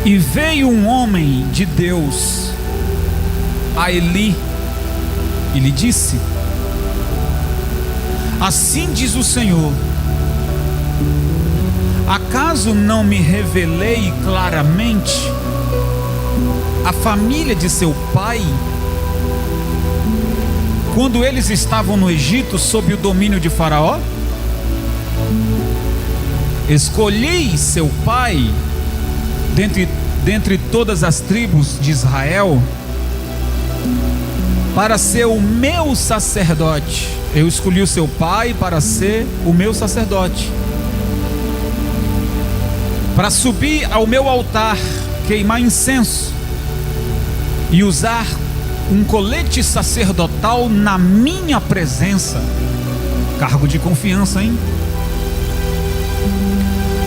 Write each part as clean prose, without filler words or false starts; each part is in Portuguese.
E veio um homem de Deus a Eli e lhe disse: assim diz o Senhor, acaso não me revelei claramente a família de seu pai, quando eles estavam no Egito sob o domínio de Faraó? Escolhi seu pai dentre todas as tribos de Israel para ser o meu sacerdote. Eu escolhi o seu pai para ser o meu sacerdote, para subir ao meu altar, queimar incenso e usar um colete sacerdotal na minha presença. Cargo de confiança, hein?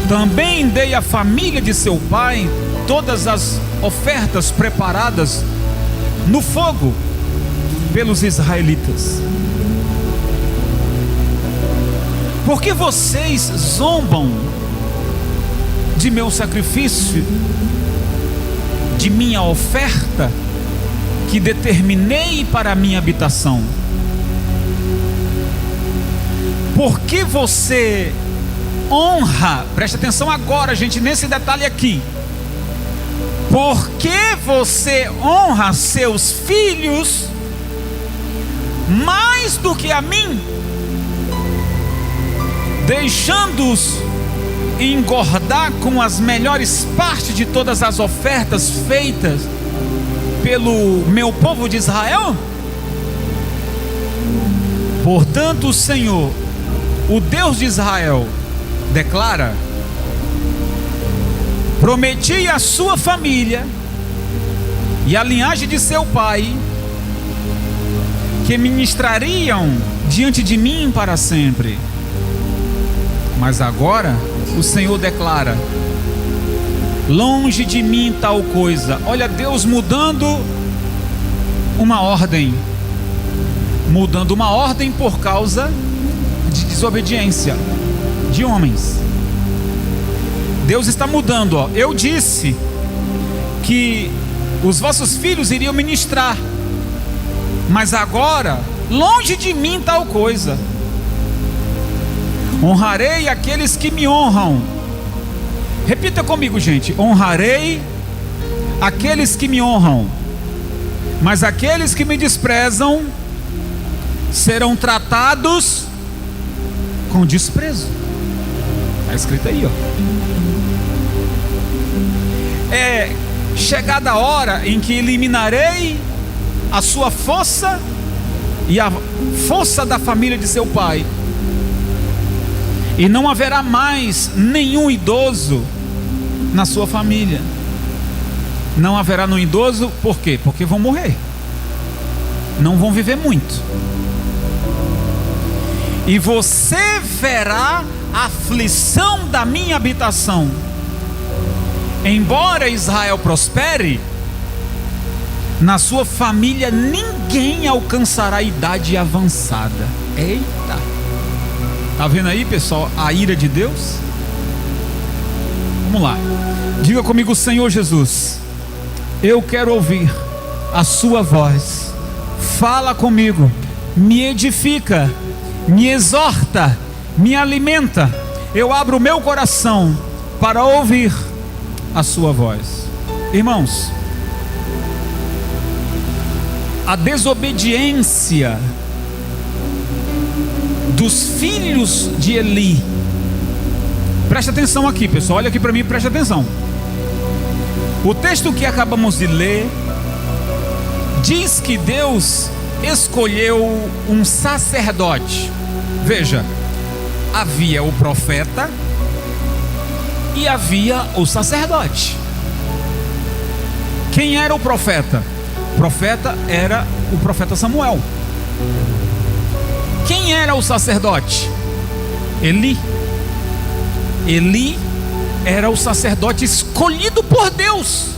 Também dei à família de seu pai todas as ofertas preparadas no fogo pelos israelitas. Porque vocês zombam de meu sacrifício, de minha oferta que determinei para a minha habitação? Porque você honra, preste atenção agora, gente, nesse detalhe aqui. Porque você honra seus filhos mais do que a mim, deixando-os engordar com as melhores partes de todas as ofertas feitas pelo meu povo de Israel? Portanto, o Senhor, o Deus de Israel, declara: prometi à sua família e à linhagem de seu pai que ministrariam diante de mim para sempre. Mas agora o Senhor declara: longe de mim tal coisa. Olha, Deus mudando uma ordem por causa de desobediência de homens. Deus está mudando, ó. Eu disse que os vossos filhos iriam ministrar, mas agora, longe de mim tal coisa. Honrarei aqueles que me honram. Repita comigo, gente: honrarei aqueles que me honram, mas aqueles que me desprezam serão tratados com desprezo. Está escrito aí, ó. É chegada a hora em que eliminarei a sua força e a força da família de seu pai, e não haverá mais nenhum idoso na sua família. Não haverá nenhum idoso, por quê? Porque vão morrer, não vão viver muito. E você verá a aflição da minha habitação. Embora Israel prospere, na sua família ninguém alcançará a idade avançada. Eita! Está vendo aí, pessoal, a ira de Deus? Vamos lá. Diga comigo: Senhor Jesus, eu quero ouvir a sua voz. Fala comigo, me edifica, me exorta, me alimenta. Eu abro o meu coração para ouvir a sua voz. Irmãos, a desobediência dos filhos de Eli. Preste atenção aqui, pessoal, olha aqui para mim, preste atenção. O texto que acabamos de ler diz que Deus escolheu um sacerdote. Veja, havia o profeta e havia o sacerdote. Quem era o profeta? O profeta era o profeta Samuel. Quem era o sacerdote? Eli. Eli era o sacerdote escolhido por Deus.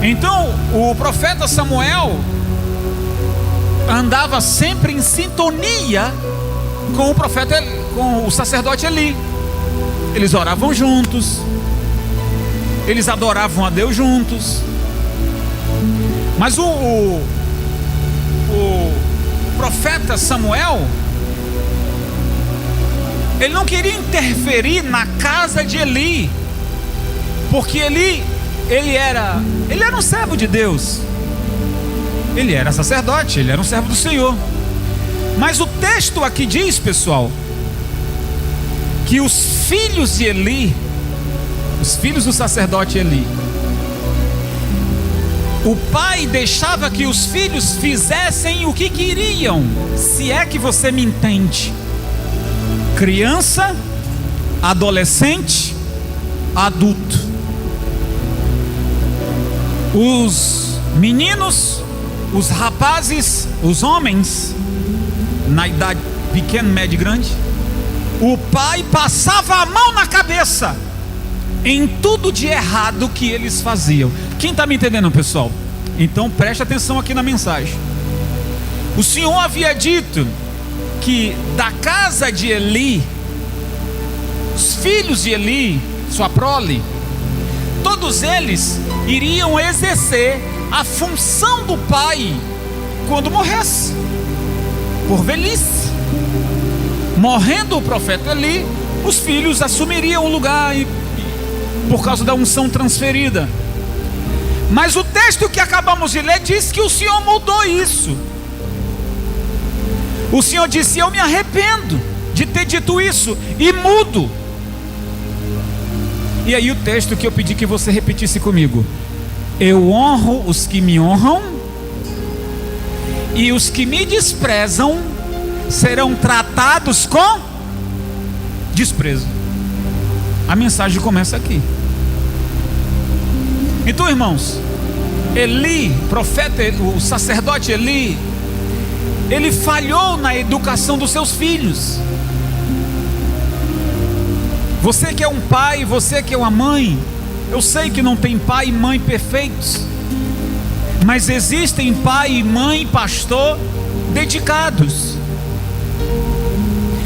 Então, o profeta Samuel andava sempre em sintonia com o profeta, com o sacerdote Eli. eles oravam juntos, eles adoravam a Deus juntos. Mas o profeta Samuel, ele não queria interferir na casa de Eli, porque ele era um servo de Deus, ele era sacerdote, ele era um servo do Senhor. Mas o texto aqui diz, pessoal, que os filhos de Eli, os filhos do sacerdote Eli, o pai deixava que os filhos fizessem o que queriam, se é que você me entende. Criança, adolescente, adulto. Os meninos, os rapazes, os homens, na idade pequena, média e grande, o pai passava a mão na cabeça em tudo de errado que eles faziam. Quem está me entendendo, pessoal? Então preste atenção aqui na mensagem. O Senhor havia dito que da casa de Eli, os filhos de Eli, sua prole, todos eles iriam exercer a função do pai quando morresse, por velhice. Morrendo o profeta Eli, os filhos assumiriam o lugar por causa da unção transferida. Mas o texto que acabamos de ler diz que o Senhor mudou isso. O Senhor disse: eu me arrependo de ter dito isso e mudo. E aí o texto que eu pedi que você repetisse comigo: eu honro os que me honram, e os que me desprezam serão tratados com desprezo. A mensagem começa aqui. Então, irmãos, Eli, profeta, o sacerdote Eli, ele falhou na educação dos seus filhos. Você que é um pai, você que é uma mãe, eu sei que não tem pai e mãe perfeitos, mas existem pai e mãe, pastor, dedicados.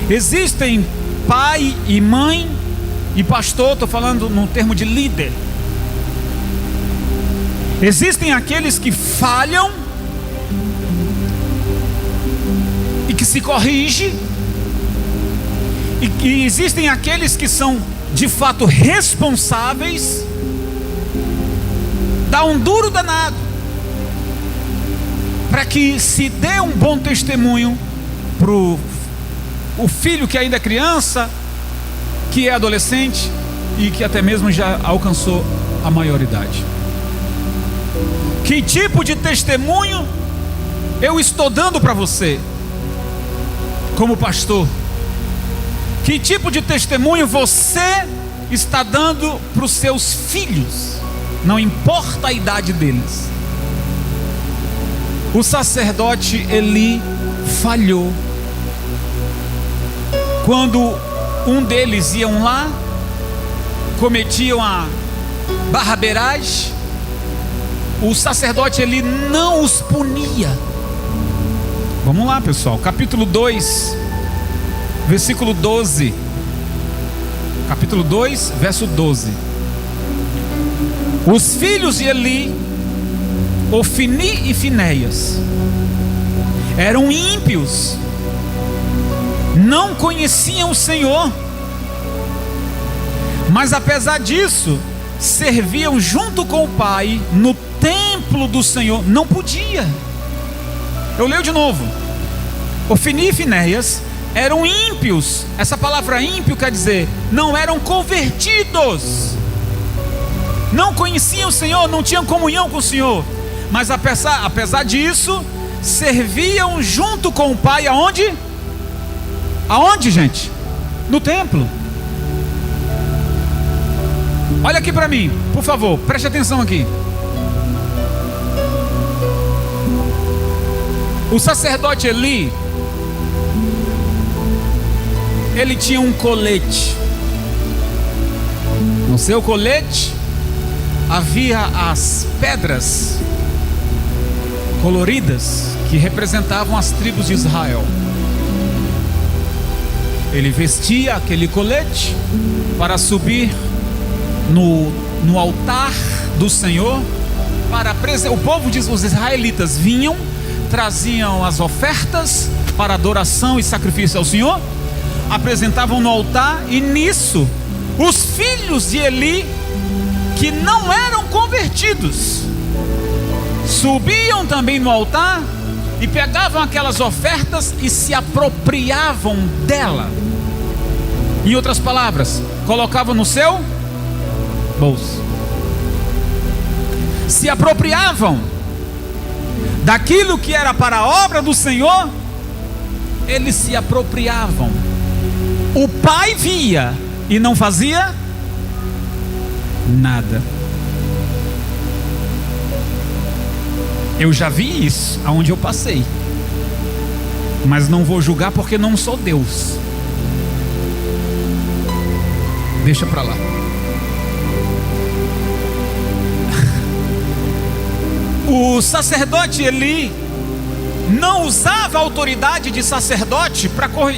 Existem pai e mãe e pastor, estou falando no termo de líder. Existem aqueles que falham e que se corrigem, e existem aqueles que são de fato responsáveis, dá um duro danado para que se dê um bom testemunho para o filho que ainda é criança, que é adolescente e que até mesmo já alcançou a maioridade. Que tipo de testemunho eu estou dando para você como pastor? Que tipo de testemunho você está dando para os seus filhos? Não importa a idade deles. O sacerdote Eli falhou. Quando um deles iam lá, cometiam a barrabeiragem, o sacerdote Eli não os punia. Vamos lá, pessoal, capítulo 2, versículo 12. Capítulo 2, verso 12. Os filhos de Eli, Ofni e Finéias, eram ímpios, não conheciam o Senhor, mas apesar disso, serviam junto com o pai no templo do Senhor. Não podia. Eu leio de novo. Ofni e Finéias eram ímpios. Essa palavra ímpio quer dizer não eram convertidos, não conheciam o Senhor, não tinham comunhão com o Senhor, mas apesar disso, serviam junto com o pai. Aonde? Aonde, gente? No templo. Olha aqui para mim, por favor, preste atenção aqui. O sacerdote Eli, ele tinha um colete. No seu colete havia as pedras coloridas que representavam as tribos de Israel. ele vestia aquele colete para subir no altar do Senhor. O povo, os israelitas vinham, traziam as ofertas para adoração e sacrifício ao Senhor, apresentavam no altar, e nisso os filhos de Eli, que não eram convertidos, subiam também no altar e pegavam aquelas ofertas e se apropriavam dela. Em outras palavras, colocavam no seu bolso. Se apropriavam daquilo que era para a obra do Senhor. Eles se apropriavam. O pai via e não fazia nada. Eu já vi isso aonde eu passei, mas não vou julgar porque não sou Deus. Deixa pra lá. O sacerdote Eli não usava a autoridade de sacerdote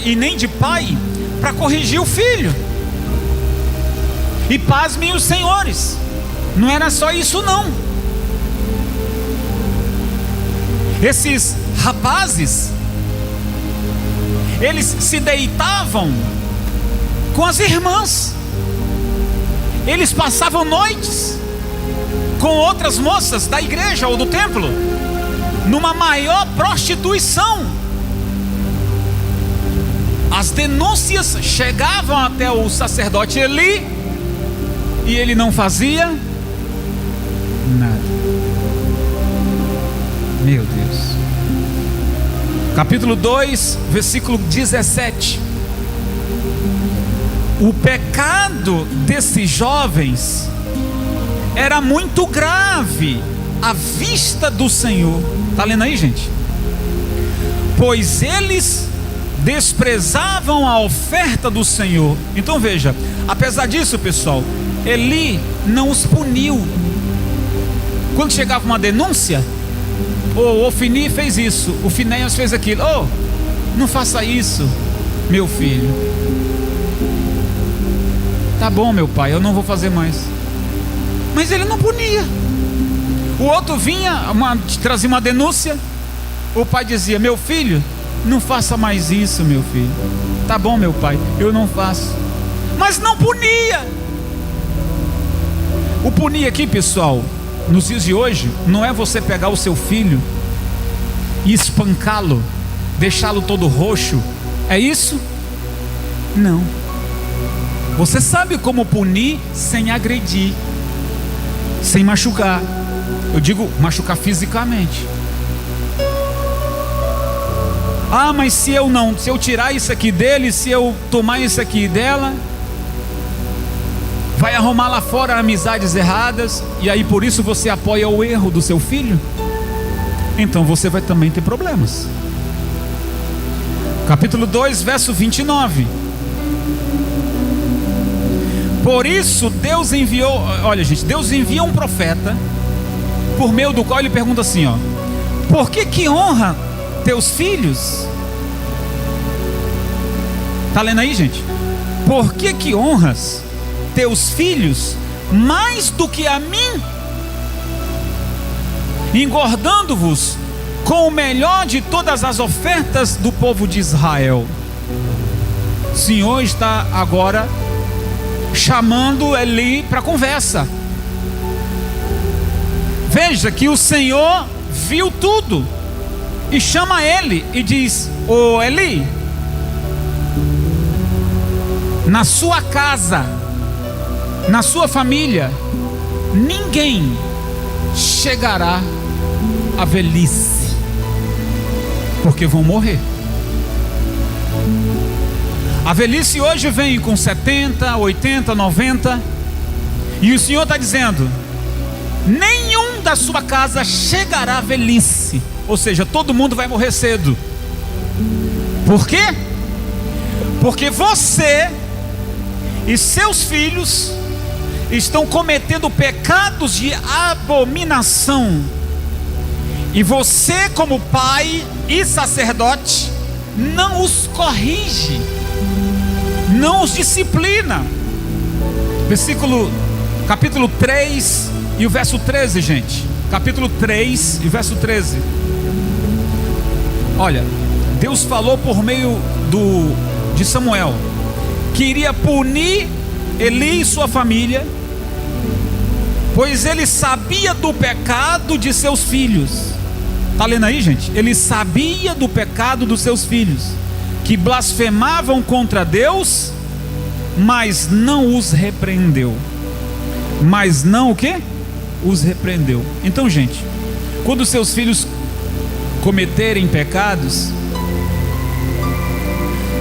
e nem de pai para corrigir o filho. E pasmem os senhores, não era só isso não. Esses rapazes, eles se deitavam com as irmãs, eles passavam noites com outras moças da igreja ou do templo, numa maior prostituição. As denúncias chegavam até o sacerdote Eli e ele não fazia nada. Meu Deus. Capítulo 2, versículo 17. O pecado desses jovens era muito grave à vista do Senhor. Está lendo aí, gente? Pois eles desprezavam a oferta do Senhor. Então veja, apesar disso, pessoal, Eli não os puniu. Quando chegava uma denúncia, o Ofni fez isso, o Finéias fez aquilo. Não faça isso, meu filho. Tá bom, meu pai, eu não vou fazer mais. Mas ele não punia. O outro vinha, trazia uma denúncia, o pai dizia: meu filho, não faça mais isso, meu filho. Tá bom, meu pai, eu não faço. Mas não punia. O punir aqui, pessoal, nos dias de hoje, não é você pegar o seu filho e espancá-lo, deixá-lo todo roxo. É isso? Não. Você sabe como punir sem agredir, sem machucar. Eu digo machucar fisicamente. Mas se eu tirar isso aqui dele, se eu tomar isso aqui dela, vai arrumar lá fora amizades erradas, e aí por isso você apoia o erro do seu filho. Então você vai também ter problemas. Capítulo 2, verso 29. Por isso Deus enviou, olha gente, Deus envia um profeta, por meio do qual ele pergunta assim, por que honra teus filhos? Tá lendo aí, gente? Por que honras teus filhos mais do que a mim, engordando-vos com o melhor de todas as ofertas do povo de Israel? O Senhor está agora chamando Eli para conversa. Veja que o Senhor viu tudo e chama ele e diz: Eli, na sua casa, na sua família, ninguém chegará à velhice, porque vão morrer. A velhice hoje vem com 70, 80, 90, e o Senhor está dizendo: nenhum da sua casa chegará à velhice, ou seja, todo mundo vai morrer cedo. Por quê? Porque você e seus filhos estão cometendo pecados de abominação, e você, como pai e sacerdote, não os corrige. não os disciplina. Capítulo 3 e o verso 13, gente. Capítulo 3 e verso 13. Olha, Deus falou por meio de Samuel que iria punir Eli e sua família, pois ele sabia do pecado de seus filhos. Está lendo aí, gente? Ele sabia do pecado dos seus filhos, que blasfemavam contra Deus, mas não os repreendeu. Mas não o quê? Os repreendeu. Então, gente, quando seus filhos cometerem pecados,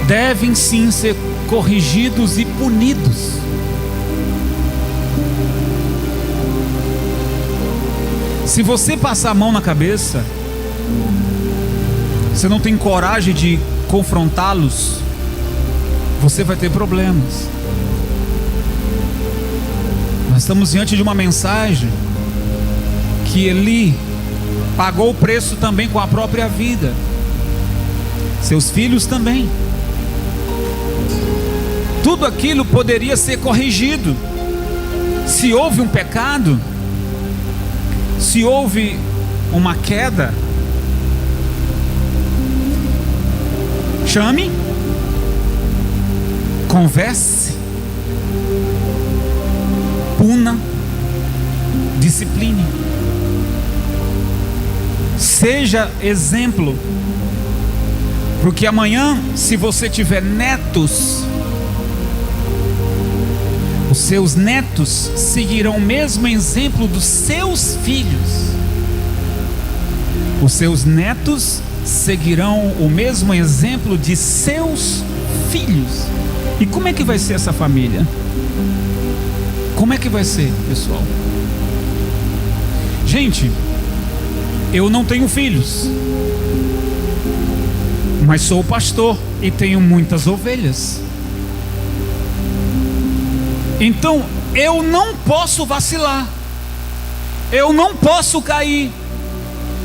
devem sim ser corrigidos e punidos. Se você passar a mão na cabeça, você não tem coragem de confrontá-los, você vai ter problemas. Nós estamos diante de uma mensagem que Eli pagou o preço também com a própria vida, seus filhos também. Tudo aquilo poderia ser corrigido. Se houve um pecado, se houve uma queda, chame, converse, puna, discipline, seja exemplo, porque amanhã, se você tiver netos, os seus netos seguirão o mesmo exemplo dos seus filhos. Os seus netos seguirão o mesmo exemplo de seus filhos. E como é que vai ser essa família? Como é que vai ser, pessoal? Gente, eu não tenho filhos, mas sou pastor e tenho muitas ovelhas. Então eu não posso vacilar, eu não posso cair,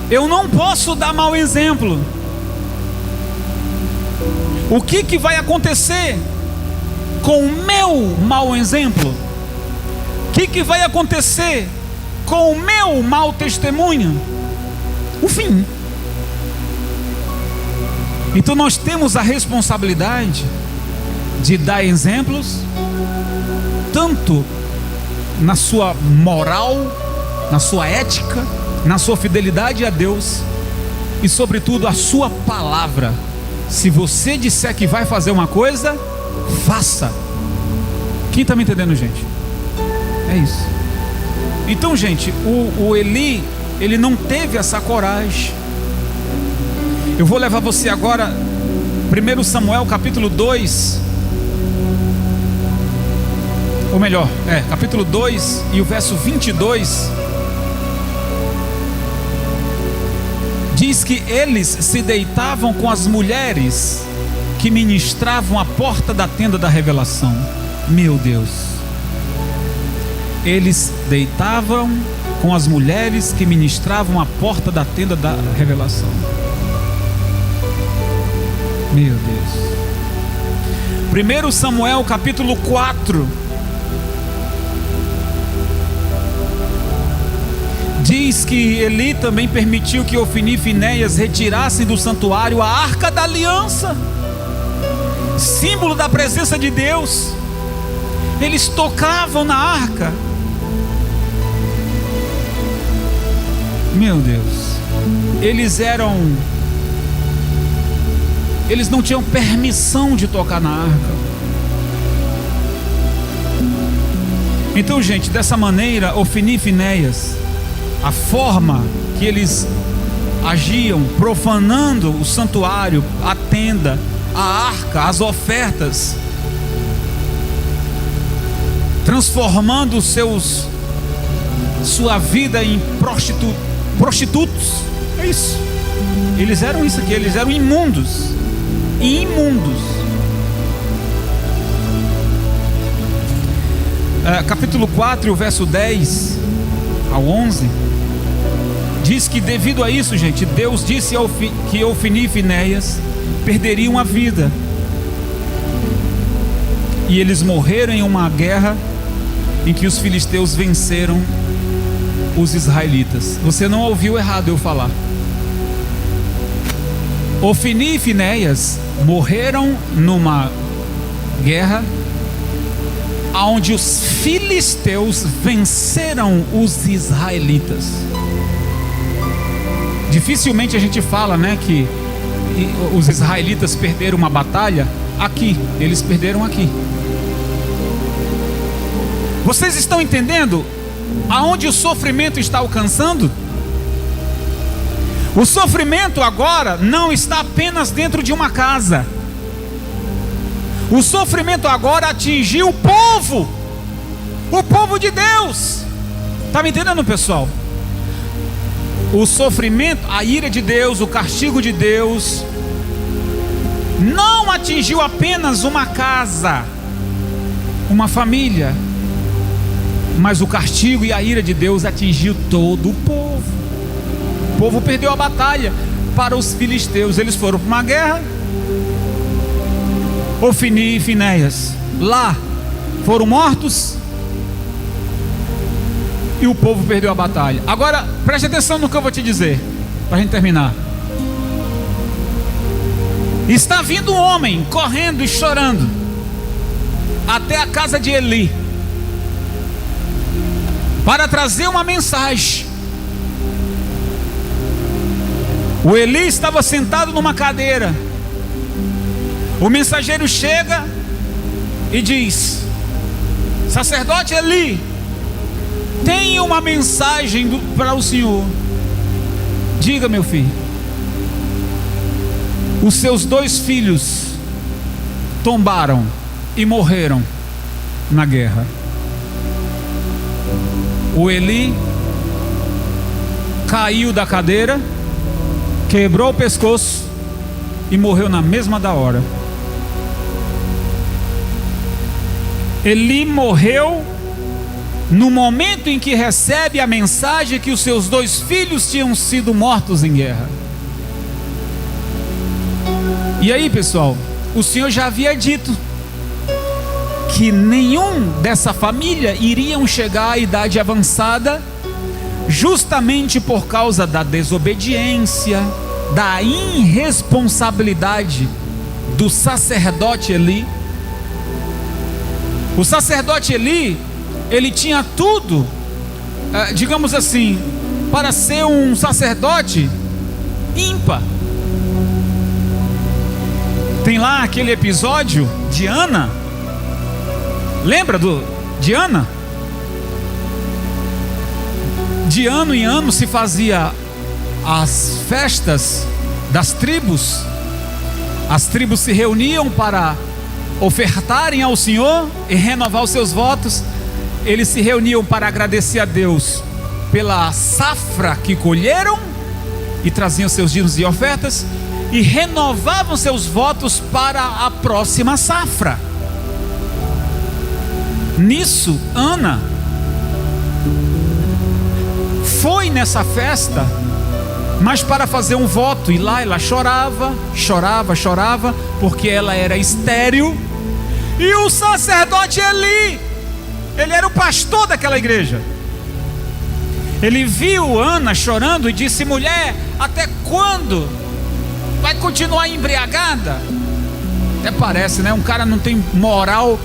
eu não posso dar mau exemplo. O que vai acontecer com o meu mau exemplo? O que vai acontecer com o meu mau testemunho? O fim. Então nós temos a responsabilidade de dar exemplos, tanto na sua moral, na sua ética, na sua fidelidade a Deus e sobretudo a sua palavra. Se você disser que vai fazer uma coisa, faça. Quem está me entendendo, gente? É isso. Então, gente, o Eli, ele não teve essa coragem. Eu vou levar você agora 1 Samuel capítulo 2, ou melhor, capítulo 2 e o verso 22. Diz que eles se deitavam com as mulheres que ministravam à porta da tenda da revelação. Meu Deus. Eles deitavam com as mulheres que ministravam à porta da tenda da revelação. Meu Deus. 1 Samuel capítulo 4 diz que Eli também permitiu que Ofni e Finéias retirassem do santuário a arca da aliança, símbolo da presença de Deus. Eles tocavam na arca. Meu Deus. Eles não tinham permissão de tocar na arca. Então, gente, dessa maneira, Ofni e Finéias, a forma que eles agiam, profanando o santuário, a tenda, a arca, as ofertas, transformando sua vida em prostitutos. É isso. Eles eram isso aqui, eles eram imundos. Capítulo 4, o verso 10 ao 11 diz que devido a isso, gente, Deus disse que Ofni e Finéias perderiam a vida. E eles morreram em uma guerra em que os filisteus venceram os israelitas. Você não ouviu errado eu falar. Ofni e Finéias morreram numa guerra onde os filisteus venceram os israelitas. Dificilmente a gente fala, né, que os israelitas perderam uma batalha aqui. Eles perderam aqui. Vocês estão entendendo aonde o sofrimento está alcançando? O sofrimento agora não está apenas dentro de uma casa. O sofrimento agora atingiu o povo de Deus. Está me entendendo, pessoal? O sofrimento, a ira de Deus, o castigo de Deus não atingiu apenas uma casa, uma família, mas o castigo e a ira de Deus atingiu todo o povo. O povo perdeu a batalha para os filisteus. Eles foram para uma guerra. Ofni e Finéias lá foram mortos e o povo perdeu a batalha. Agora preste atenção no que eu vou te dizer para a gente terminar. Está vindo um homem correndo e chorando até a casa de Eli para trazer uma mensagem. O Eli estava sentado numa cadeira. O mensageiro chega e diz: sacerdote Eli, tem uma mensagem para o senhor. Diga, meu filho. Os seus 2 filhos tombaram e morreram na guerra. O Eli caiu da cadeira, quebrou o pescoço e morreu na mesma da hora. Eli morreu no momento em que recebe a mensagem que os seus 2 filhos tinham sido mortos em guerra. E aí, pessoal, o Senhor já havia dito que nenhum dessa família iriam chegar à idade avançada, justamente por causa da desobediência, da irresponsabilidade do sacerdote Eli. O sacerdote Eli, ele tinha tudo, digamos assim, para ser um sacerdote ímpar. Tem lá aquele episódio de Ana. Lembra de Ana? De ano em ano se fazia as festas das tribos. As tribos se reuniam para ofertarem ao Senhor e renovar os seus votos. Eles se reuniam para agradecer a Deus pela safra que colheram e traziam seus dízimos e ofertas, e renovavam seus votos para a próxima safra. Nisso, Ana foi nessa festa, mas para fazer um voto, e lá ela chorava, porque ela era estéril. E o sacerdote Eli, ele era o pastor daquela igreja. Ele viu Ana chorando e disse: mulher, até quando vai continuar embriagada? Até parece, né? Um cara não tem moral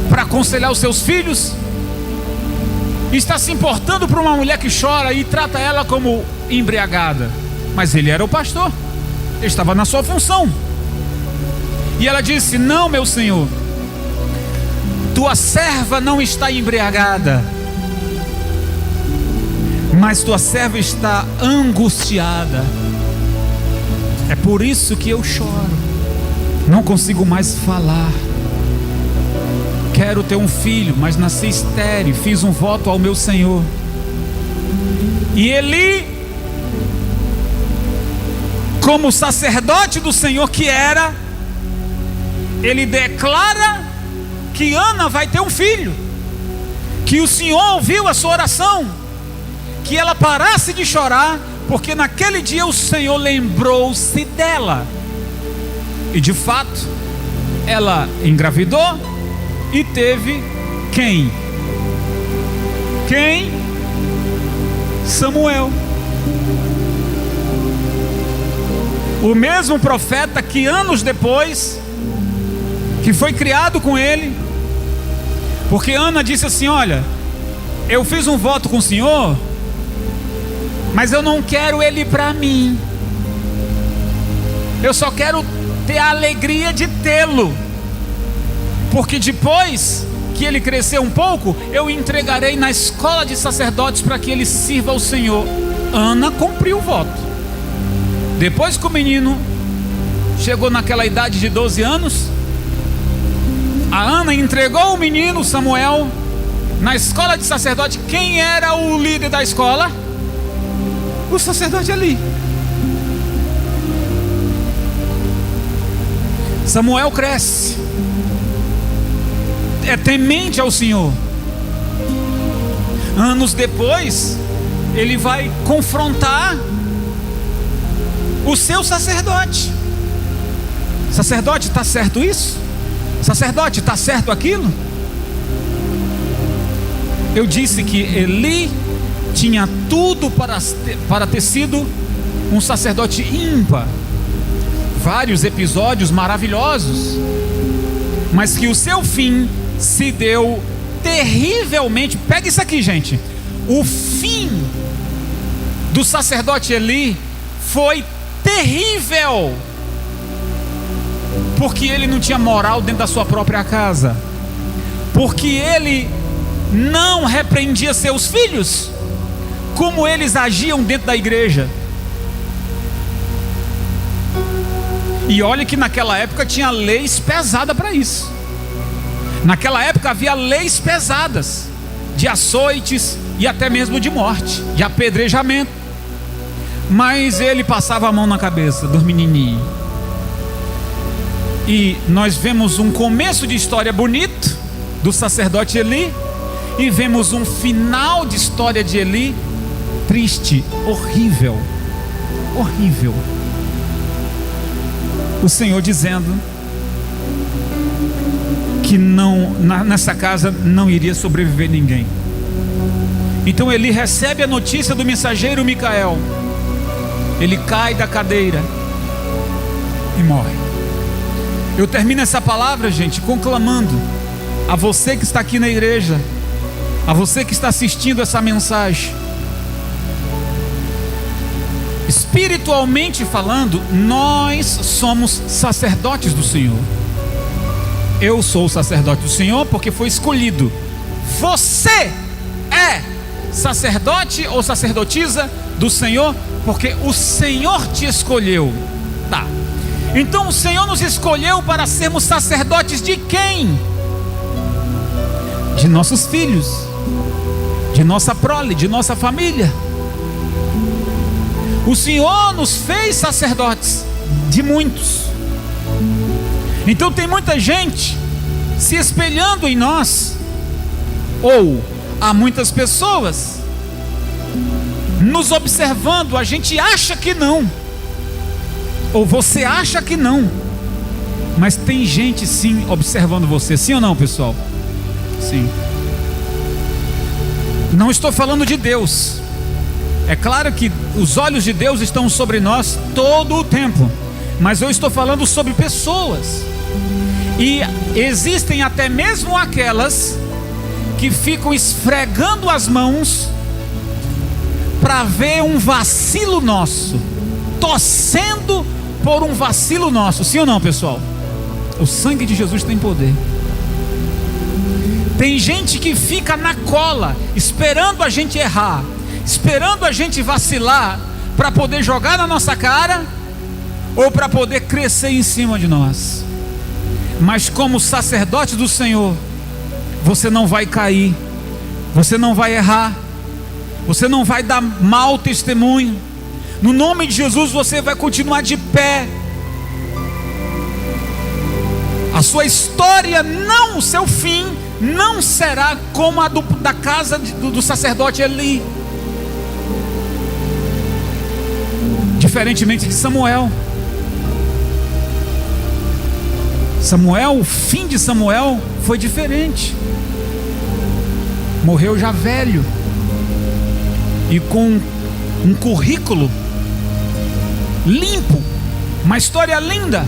para aconselhar os seus filhos, e está se importando por uma mulher que chora e trata ela como embriagada. Mas ele era o pastor, ele estava na sua função. E ela disse: não, meu senhor, tua serva não está embriagada, mas tua serva está angustiada. É por isso que eu choro, não consigo mais falar. Quero ter um filho, mas nasci estéril, fiz um voto ao meu Senhor. E Eli, como sacerdote do Senhor que era, ele declara que Ana vai ter um filho, que o Senhor ouviu a sua oração, que ela parasse de chorar, porque naquele dia o Senhor lembrou-se dela. E de fato, ela engravidou e teve quem? Quem? Samuel. O mesmo profeta que anos depois, que foi criado com ele, porque Ana disse assim: olha, eu fiz um voto com o Senhor, mas eu não quero ele para mim, eu só quero ter a alegria de tê-lo, porque depois que ele crescer um pouco, eu entregarei na escola de sacerdotes para que ele sirva ao Senhor. Ana cumpriu o voto. Depois que o menino chegou naquela idade de 12 anos, a Ana entregou o menino Samuel na escola de sacerdote. Quem era o líder da escola? O sacerdote Eli. Samuel cresce, é temente ao Senhor. Anos depois, ele vai confrontar o seu sacerdote. Sacerdote, está certo isso? Sacerdote, está certo aquilo? Eu disse que Eli tinha tudo para ter sido um sacerdote ímpar, vários episódios maravilhosos, mas que o seu fim se deu terrivelmente. Pega isso aqui, gente. O fim do sacerdote Eli foi terrível, porque ele não tinha moral dentro da sua própria casa, porque ele não repreendia seus filhos como eles agiam dentro da igreja. E olha que naquela época tinha leis pesadas para isso. Naquela época havia leis pesadas, de açoites e até mesmo de morte, de apedrejamento. Mas ele passava a mão na cabeça dos menininhos. E nós vemos um começo de história bonito do sacerdote Eli, e vemos um final de história de Eli triste, horrível, horrível. O Senhor dizendo que nessa casa não iria sobreviver ninguém. Então Eli recebe a notícia do mensageiro Micael. Ele cai da cadeira e morre. Eu termino essa palavra, gente, conclamando a você que está aqui na igreja, a você que está assistindo essa mensagem. Espiritualmente falando, nós somos sacerdotes do Senhor. Eu sou o sacerdote do Senhor porque foi escolhido. Você é sacerdote ou sacerdotisa do Senhor porque o Senhor te escolheu. Tá. Então o Senhor nos escolheu para sermos sacerdotes de quem? De nossos filhos, de nossa prole, de nossa família. O Senhor nos fez sacerdotes de muitos. Então tem muita gente se espelhando em nós, ou há muitas pessoas nos observando. A gente acha que não, ou você acha que não, mas tem gente sim observando você. Sim ou não, pessoal? Sim. Não estou falando de Deus. É claro que os olhos de Deus estão sobre nós todo o tempo, mas eu estou falando sobre pessoas. E existem até mesmo aquelas que ficam esfregando as mãos para ver um vacilo nosso, torcendo por um vacilo nosso. Sim ou não, pessoal? O sangue de Jesus tem poder. Tem gente que fica na cola, esperando a gente errar, esperando a gente vacilar, para poder jogar na nossa cara, ou para poder crescer em cima de nós. Mas como sacerdote do Senhor, você não vai cair, você não vai errar, você não vai dar mau testemunho. No nome de Jesus você vai continuar de pé. A sua história, não, o seu fim não será como a da casa do sacerdote Eli. Diferentemente de Samuel. Samuel, o fim de Samuel foi diferente. Morreu já velho e com um currículo limpo, uma história linda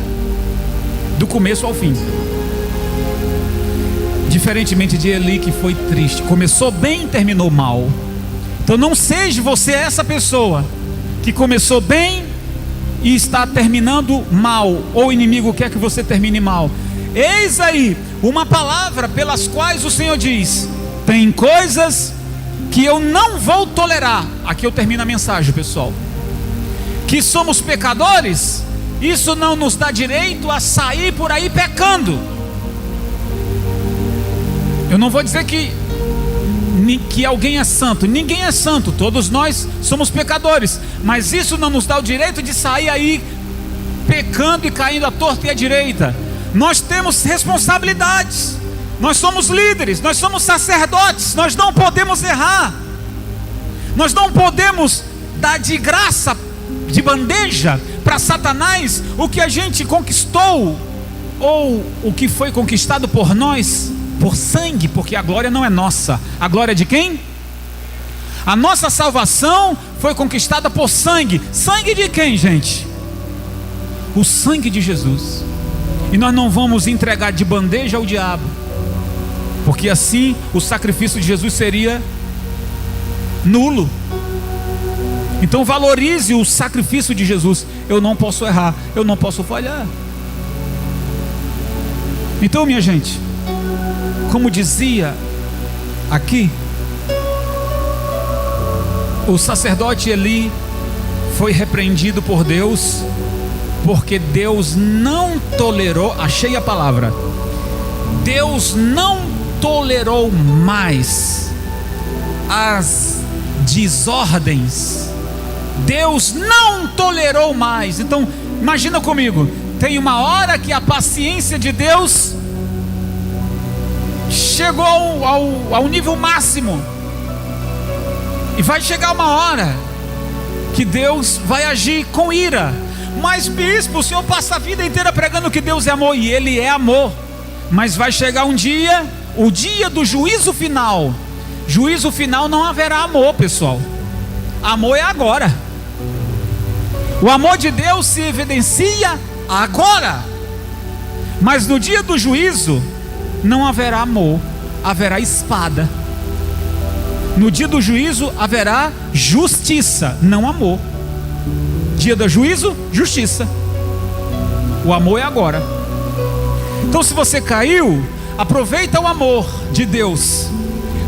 do começo ao fim. Diferentemente de Eli, que foi triste, começou bem e terminou mal. Então não seja você essa pessoa que começou bem e está terminando mal, ou o inimigo quer que você termine mal. Eis aí uma palavra pelas quais o Senhor diz: tem coisas que eu não vou tolerar. Aqui eu termino a mensagem, pessoal. Que somos pecadores, isso não nos dá direito a sair por aí pecando. Eu não vou dizer que alguém é santo. Ninguém é santo, todos nós somos pecadores. Mas isso não nos dá o direito de sair aí pecando e caindo à torta e à direita. Nós temos responsabilidades. Nós somos líderes, nós somos sacerdotes. Nós não podemos errar. Nós não podemos dar de graça, de bandeja para Satanás o que a gente conquistou, ou o que foi conquistado por nós, por sangue, porque a glória não é nossa. A glória é de quem? A nossa salvação foi conquistada por sangue. Sangue de quem, gente? O sangue de Jesus. E nós não vamos entregar de bandeja ao diabo, porque assim o sacrifício de Jesus seria nulo. Então valorize o sacrifício de Jesus. Eu não posso errar, eu não posso falhar. Então, minha gente, como dizia aqui, o sacerdote Eli foi repreendido por Deus, porque Deus não tolerou, achei a palavra, Deus não tolerou mais as desordens. Deus não tolerou mais. Então, imagina comigo, tem uma hora que a paciência de Deus chegou ao nível máximo, e vai chegar uma hora que Deus vai agir com ira. Mas bispo, o senhor passa a vida inteira pregando que Deus é amor, e Ele é amor, mas vai chegar um dia, o dia do juízo final. Juízo final não haverá amor, pessoal. Amor é agora. O amor de Deus se evidencia agora, mas no dia do juízo não haverá amor, haverá espada. No dia do juízo haverá justiça, não amor. Dia do juízo, justiça. O amor é agora. Então, se você caiu, aproveita o amor de Deus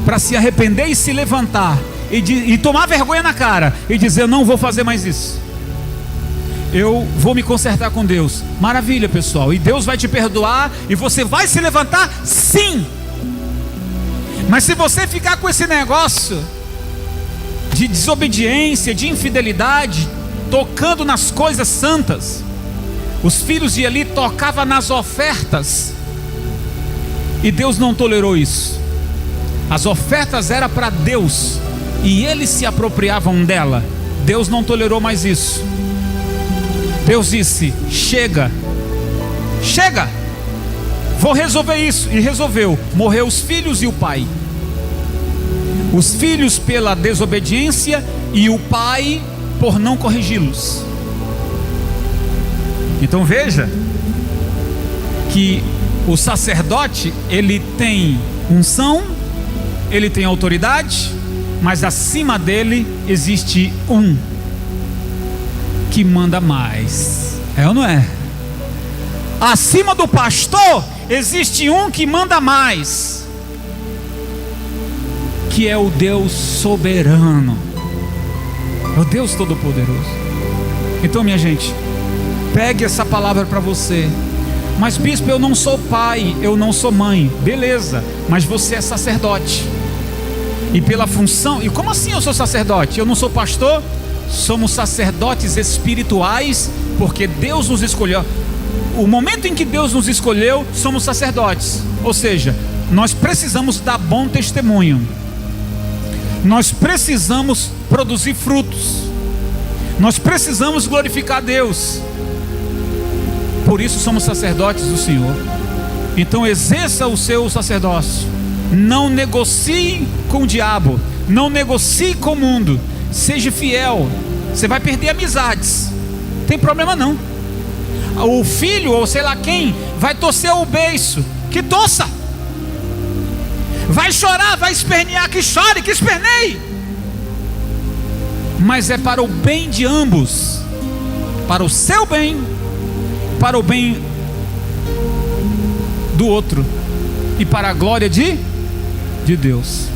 para se arrepender e se levantar e tomar vergonha na cara e dizer: eu não vou fazer mais isso, eu vou me consertar com Deus. Maravilha, pessoal, e Deus vai te perdoar e você vai se levantar, sim. Mas se você ficar com esse negócio de desobediência, de infidelidade, tocando nas coisas santas, os filhos de Eli tocavam nas ofertas, e Deus não tolerou isso. As ofertas eram para Deus, e eles se apropriavam dela. Deus não tolerou mais isso. Deus disse: chega, chega, vou resolver isso. E resolveu. Morreu os filhos e o pai. Os filhos pela desobediência e o pai por não corrigi-los. Então veja que o sacerdote, ele tem unção, ele tem autoridade, mas acima dele existe um que manda mais. É ou não é? Acima do pastor existe um que manda mais, que é o Deus soberano, o Deus todo-poderoso. Então, minha gente, pegue essa palavra para você. Mas bispo, eu não sou pai, eu não sou mãe. Beleza, mas você é sacerdote, e pela função. E como assim eu sou sacerdote? Eu não sou pastor? Somos sacerdotes espirituais, porque Deus nos escolheu. O momento em que Deus nos escolheu, somos sacerdotes. Ou seja, nós precisamos dar bom testemunho, nós precisamos produzir frutos, nós precisamos glorificar Deus. Por isso somos sacerdotes do Senhor. Então exerça o seu sacerdócio. Não negocie com o diabo, não negocie com o mundo. Seja fiel. Você vai perder amizades, não tem problema não. O filho, ou sei lá quem, vai torcer o beiço, que torça. Vai chorar, vai espernear, que chore, que esperneie. Mas é para o bem de ambos, para o seu bem, para o bem do outro e para a glória de Deus.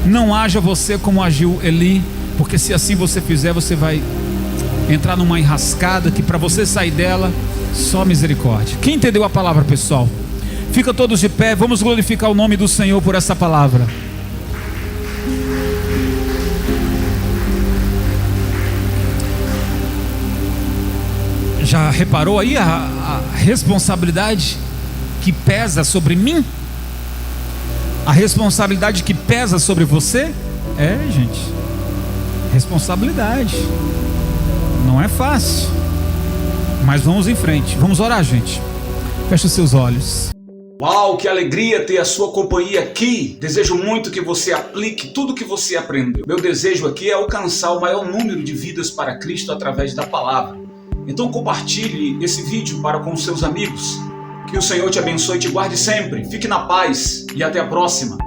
Não haja você como agiu Eli, porque se assim você fizer, você vai entrar numa enrascada que para você sair dela, só misericórdia. Quem entendeu a palavra, pessoal? Fica todos de pé, vamos glorificar o nome do Senhor por essa palavra. Já reparou aí a responsabilidade que pesa sobre mim? A responsabilidade que pesa sobre você? Gente, responsabilidade. Não é fácil, mas vamos em frente. Vamos orar, gente. Feche os seus olhos. Uau, que alegria ter a sua companhia aqui. Desejo muito que você aplique tudo que você aprendeu. Meu desejo aqui é alcançar o maior número de vidas para Cristo através da palavra. Então compartilhe esse vídeo para com seus amigos. Que o Senhor te abençoe e te guarde sempre. Fique na paz e até a próxima.